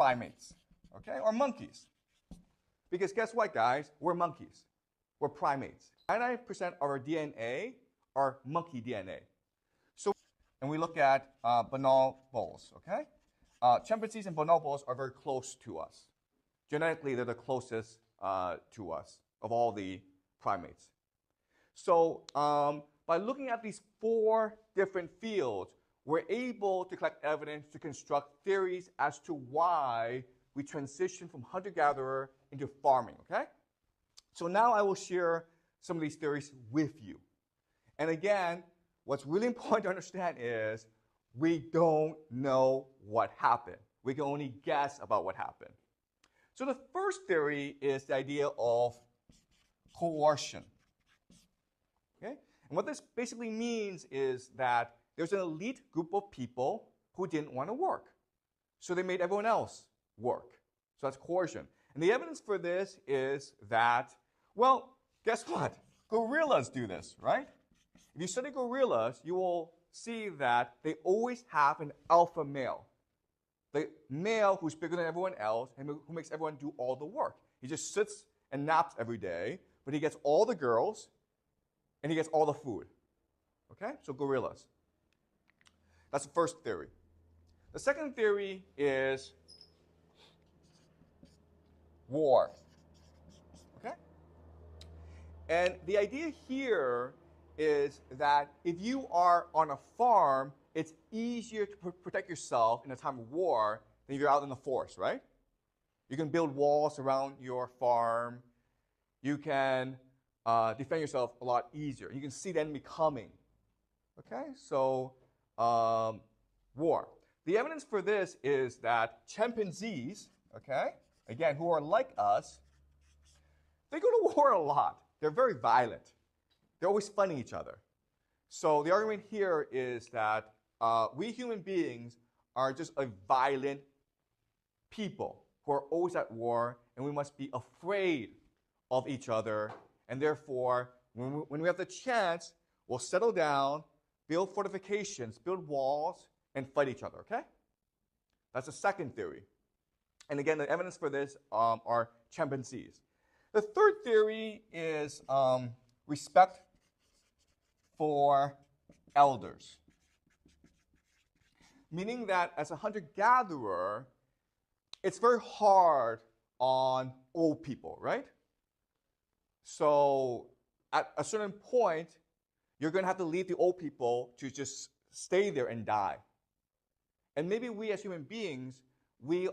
primates, okay, or monkeys. Because guess what, guys? We're monkeys. We're primates. 99% of our DNA are monkey DNA. So, and we look at bonobos, okay? Chimpanzees and bonobos are very close to us. Genetically, they're the closest to us of all the primates. So by looking at these 4 different fields, we're able to collect evidence to construct theories as to why we transition from hunter-gatherer into farming, okay? So now I will share some of these theories with you. And again, what's really important to understand is we don't know what happened. We can only guess about what happened. So the first theory is the idea of coercion. Okay? And what this basically means is that there's an elite group of people who didn't want to work. So they made everyone else work. So that's coercion. And the evidence for this is that, well, guess what? Gorillas do this, right? If you study gorillas, you will see that they always have an alpha male. The male who's bigger than everyone else and who makes everyone do all the work. He just sits and naps every day, but he gets all the girls and he gets all the food. Okay? So gorillas. That's the first theory. The second theory is war. Okay? And the idea here is that if you are on a farm, it's easier to protect yourself in a time of war than if you're out in the forest, right? You can build walls around your farm. You can defend yourself a lot easier. You can see the enemy coming. Okay, so war. The evidence for this is that chimpanzees, okay, again, who are like us, they go to war a lot. They're very violent. They're always fighting each other. So the argument here is that we human beings are just a violent people who are always at war, and we must be afraid of each other. And therefore, when we have the chance, we'll settle down, build fortifications, build walls, and fight each other, okay? That's the second theory. And again, the evidence for this are chimpanzees. The third theory is respect for elders. Meaning that as a hunter-gatherer, it's very hard on old people, right? So at a certain point, you're going to have to leave the old people to just stay there and die. And maybe we as human beings, we